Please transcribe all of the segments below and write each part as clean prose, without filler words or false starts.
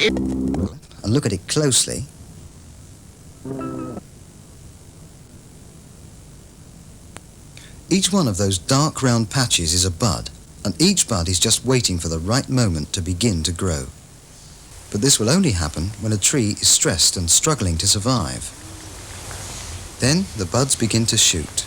and look at it closely, each one of those dark round patches is a bud, and each bud is just waiting for the right moment to begin to grow. But this will only happen when a tree is stressed and struggling to survive. Then the buds begin to shoot.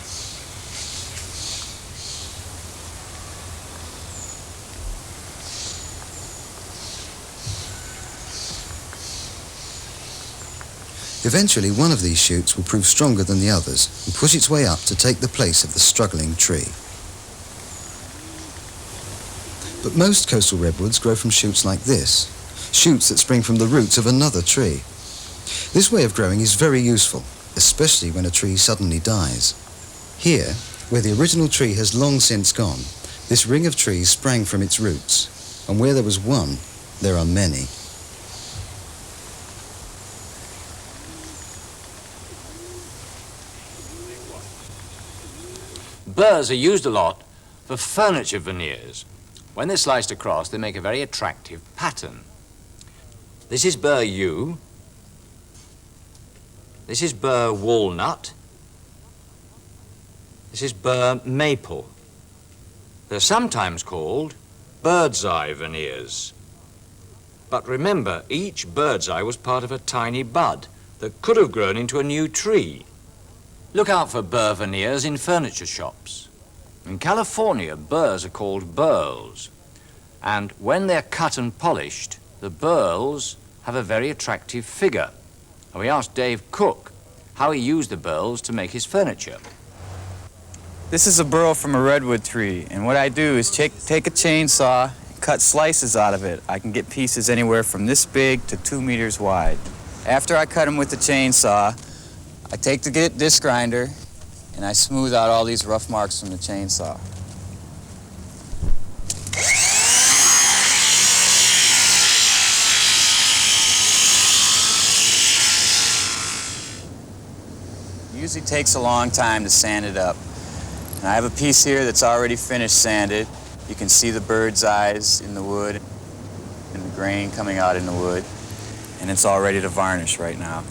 Eventually, one of these shoots will prove stronger than the others and push its way up to take the place of the struggling tree. But most coastal redwoods grow from shoots like this, shoots that spring from the roots of another tree. This way of growing is very useful, especially when a tree suddenly dies. Here, where the original tree has long since gone, this ring of trees sprang from its roots, and where there was one, there are many. Burrs are used a lot for furniture veneers. When they're sliced across, they make a very attractive pattern. This is burr yew. This is burr walnut. This is burr maple. They're sometimes called bird's eye veneers. But remember, each bird's eye was part of a tiny bud that could have grown into a new tree. Look out for burr veneers in furniture shops. In California, burrs are called burls, and when they're cut and polished, the burls have a very attractive figure. And we asked Dave Cook how he used the burls to make his furniture. This is a burl from a redwood tree, and what I do is take a chainsaw and cut slices out of it. I can get pieces anywhere from this big to 2 meters wide. After I cut them with the chainsaw, I take the disc grinder and I smooth out all these rough marks from the chainsaw. It usually takes a long time to sand it up. And I have a piece here that's already finished sanded. You can see the bird's eyes in the wood and the grain coming out in the wood. And it's all ready to varnish right now.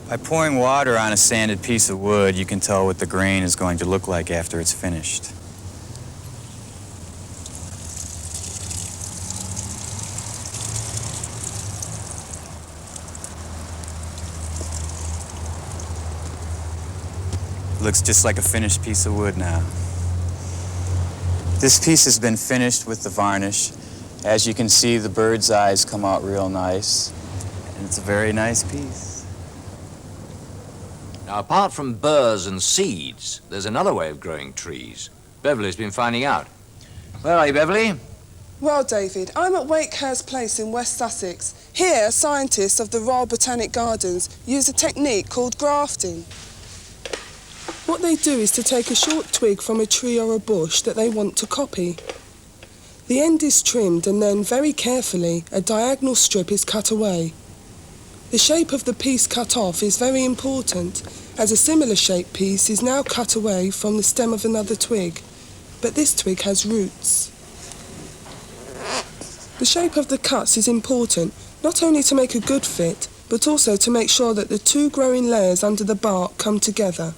By pouring water on a sanded piece of wood, you can tell what the grain is going to look like after it's finished. It looks just like a finished piece of wood now. This piece has been finished with the varnish. As you can see, the bird's eyes come out real nice, and it's a very nice piece. Now, apart from burrs and seeds, there's another way of growing trees. Beverly's been finding out. Where are you, Beverly? Well, David, I'm at Wakehurst Place in West Sussex. Here, scientists of the Royal Botanic Gardens use a technique called grafting. What they do is to take a short twig from a tree or a bush that they want to copy. The end is trimmed and then, very carefully, a diagonal strip is cut away. The shape of the piece cut off is very important, as a similar shaped piece is now cut away from the stem of another twig, but this twig has roots. The shape of the cuts is important, not only to make a good fit, but also to make sure that the two growing layers under the bark come together.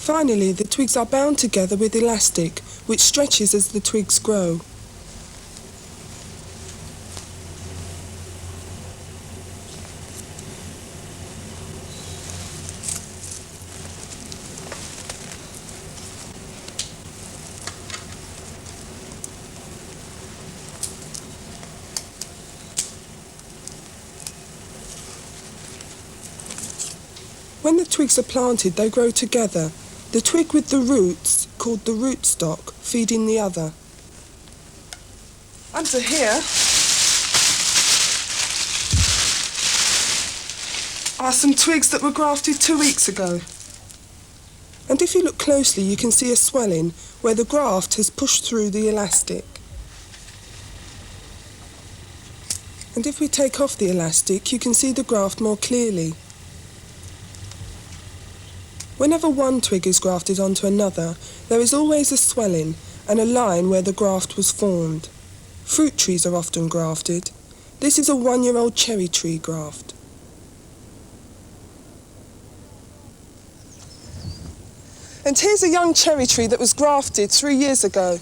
Finally, the twigs are bound together with elastic, which stretches as the twigs grow. When the twigs are planted, they grow together. The twig with the roots, called the rootstock, feeding the other. Under here are some twigs that were grafted 2 weeks ago. And if you look closely, you can see a swelling where the graft has pushed through the elastic. And if we take off the elastic, you can see the graft more clearly. Whenever one twig is grafted onto another, there is always a swelling and a line where the graft was formed. Fruit trees are often grafted. This is a 1-year-old cherry tree graft. And here's a young cherry tree that was grafted 3 years ago.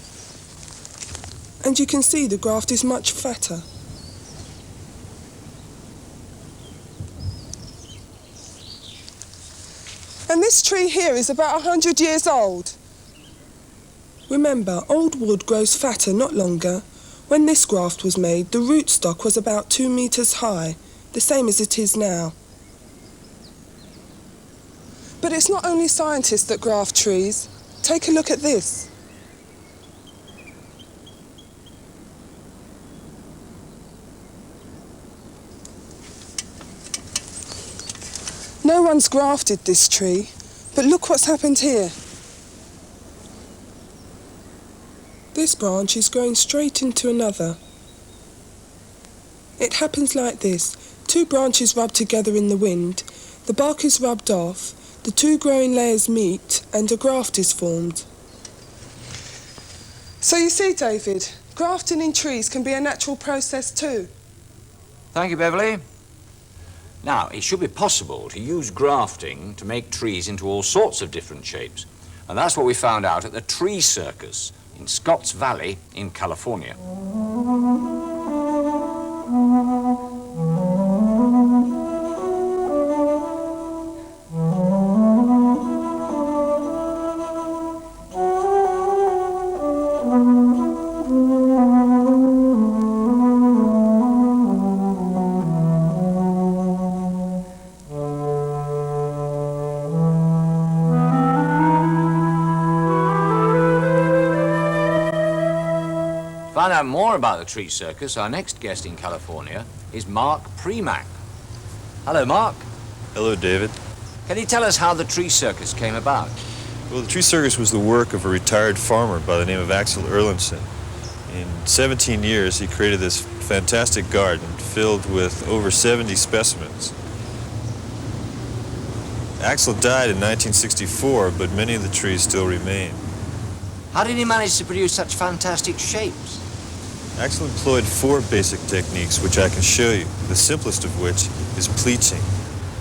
And you can see the graft is much fatter. And this tree here is about 100 years old. Remember, old wood grows fatter, not longer. When this graft was made, the rootstock was about 2 meters high, the same as it is now. But it's not only scientists that graft trees. Take a look at this. No one's grafted this tree, but look what's happened here. This branch is growing straight into another. It happens like this. 2 branches rub together in the wind, the bark is rubbed off, the 2 growing layers meet, and a graft is formed. So you see, David, grafting in trees can be a natural process too. Thank you, Beverly. Now, it should be possible to use grafting to make trees into all sorts of different shapes. And that's what we found out at the Tree Circus in Scotts Valley in California. To find out more about the Tree Circus, our next guest in California is Mark Premack. Hello, Mark. Hello, David. Can you tell us how the Tree Circus came about? Well, the Tree Circus was the work of a retired farmer by the name of Axel Erlandson. In 17 years, he created this fantastic garden filled with over 70 specimens. Axel died in 1964, but many of the trees still remain. How did he manage to produce such fantastic shapes? Axel employed 4 basic techniques, which I can show you, the simplest of which is pleaching.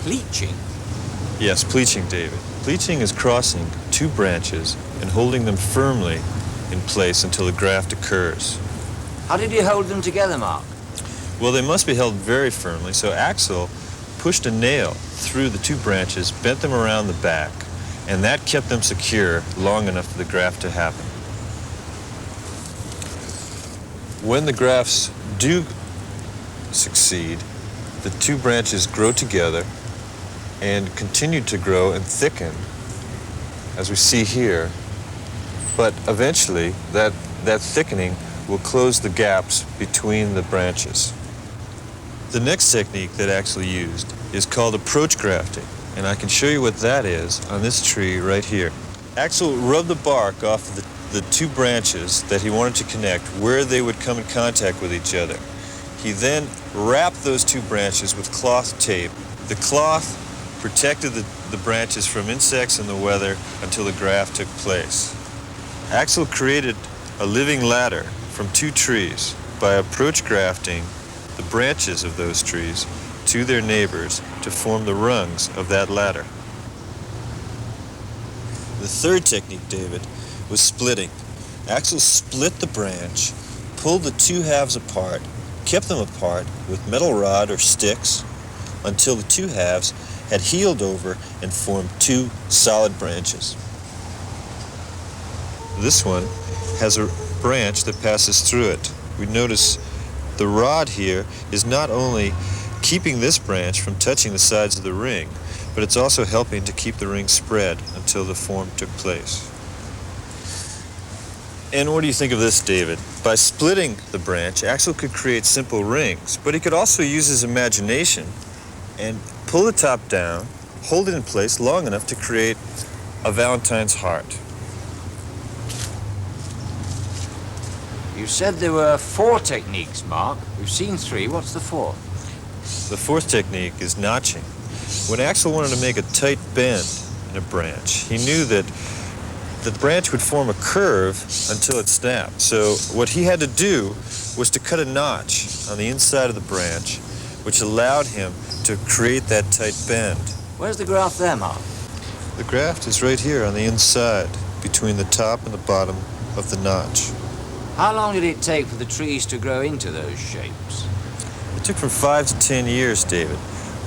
Pleaching? Yes, pleaching, David. Pleaching is crossing 2 branches and holding them firmly in place until a graft occurs. How did he hold them together, Mark? Well, they must be held very firmly, so Axel pushed a nail through the 2 branches, bent them around the back, and that kept them secure long enough for the graft to happen. When the grafts do succeed, the 2 branches grow together and continue to grow and thicken, as we see here. But eventually, that thickening will close the gaps between the branches. The next technique that Axel used is called approach grafting, and I can show you what that is on this tree right here. Axel rubbed the bark off of the 2 branches that he wanted to connect where they would come in contact with each other. He then wrapped those 2 branches with cloth tape. The cloth protected the branches from insects and the weather until the graft took place. Axel created a living ladder from 2 trees by approach grafting the branches of those trees to their neighbors to form the rungs of that ladder. The third technique, David, was splitting. Axel split the branch, pulled the 2 halves apart, kept them apart with metal rod or sticks until the 2 halves had healed over and formed 2 solid branches. This one has a branch that passes through it. We notice the rod here is not only keeping this branch from touching the sides of the ring, but it's also helping to keep the ring spread until the form took place. And what do you think of this, David? By splitting the branch, Axel could create simple rings, but he could also use his imagination and pull the top down, hold it in place long enough to create a Valentine's heart. You said there were 4 techniques, Mark. We've seen 3. What's the 4th? The 4th technique is notching. When Axel wanted to make a tight bend in a branch. He knew that the branch would form a curve until it snapped. So what he had to do was to cut a notch on the inside of the branch, which allowed him to create that tight bend. Where's the graft there, Mark? The graft is right here on the inside, between the top and the bottom of the notch. How long did it take for the trees to grow into those shapes? It took from 5 to 10 years, David,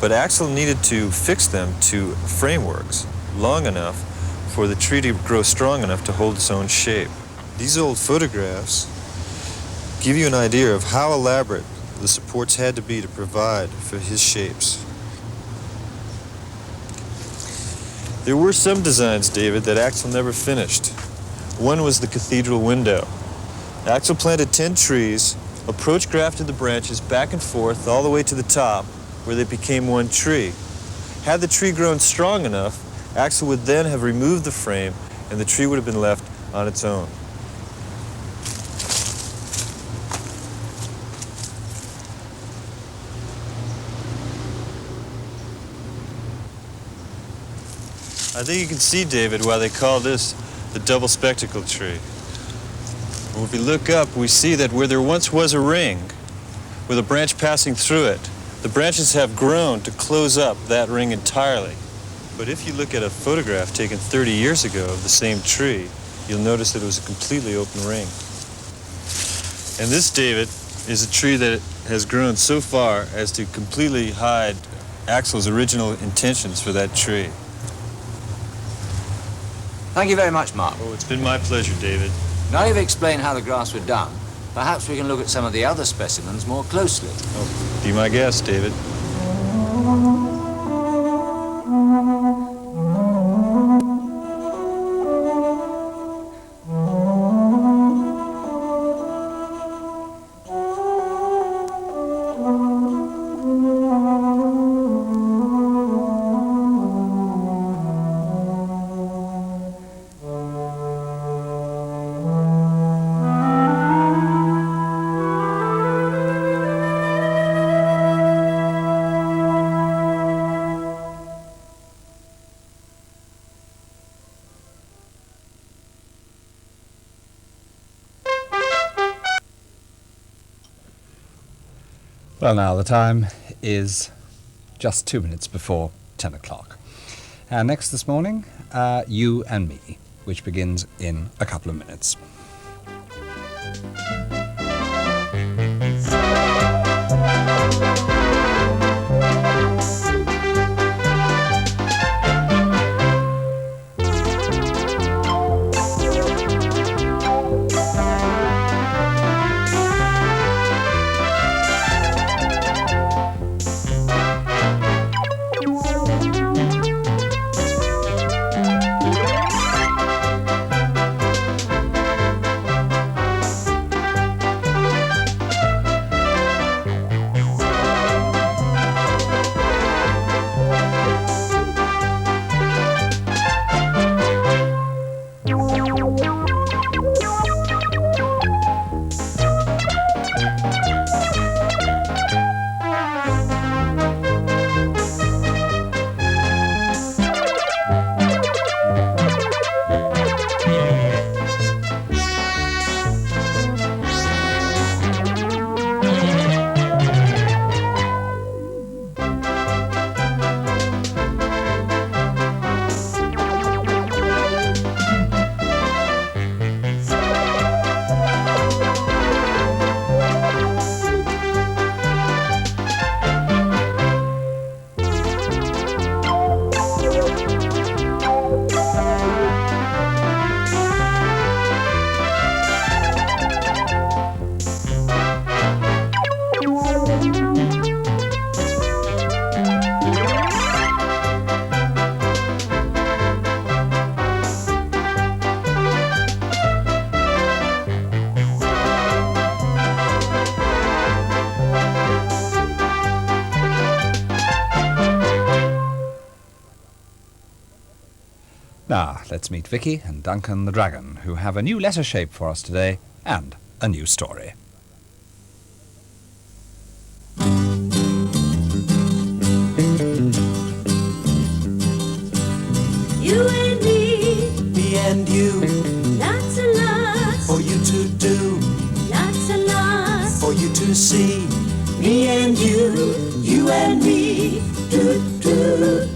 but Axel needed to fix them to frameworks long enough for the tree to grow strong enough to hold its own shape. These old photographs give you an idea of how elaborate the supports had to be to provide for his shapes. There were some designs, David, that Axel never finished. One was the cathedral window. Axel planted 10 trees, approach grafted the branches back and forth all the way to the top, where they became one tree. Had the tree grown strong enough, Axel would then have removed the frame, and the tree would have been left on its own. I think you can see, David, why they call this the double spectacle tree. When we look up, we see that where there once was a ring, with a branch passing through it, the branches have grown to close up that ring entirely. But if you look at a photograph taken 30 years ago of the same tree, you'll notice that it was a completely open ring. And this, David, is a tree that has grown so far as to completely hide Axel's original intentions for that tree. Thank you very much, Mark. Oh, it's been my pleasure, David. Now you've explained how the grafts were done, perhaps we can look at some of the other specimens more closely. Oh, be my guest, David. Well, now, the time is just 2 minutes before 10 o'clock. And next this morning, You and Me, which begins in a couple of minutes. Now, let's meet Vicky and Duncan the Dragon, who have a new letter shape for us today and a new story. You and you. Lots and lots. For you to do. Lots and lots. For you to see. Me and you and me. Do, do.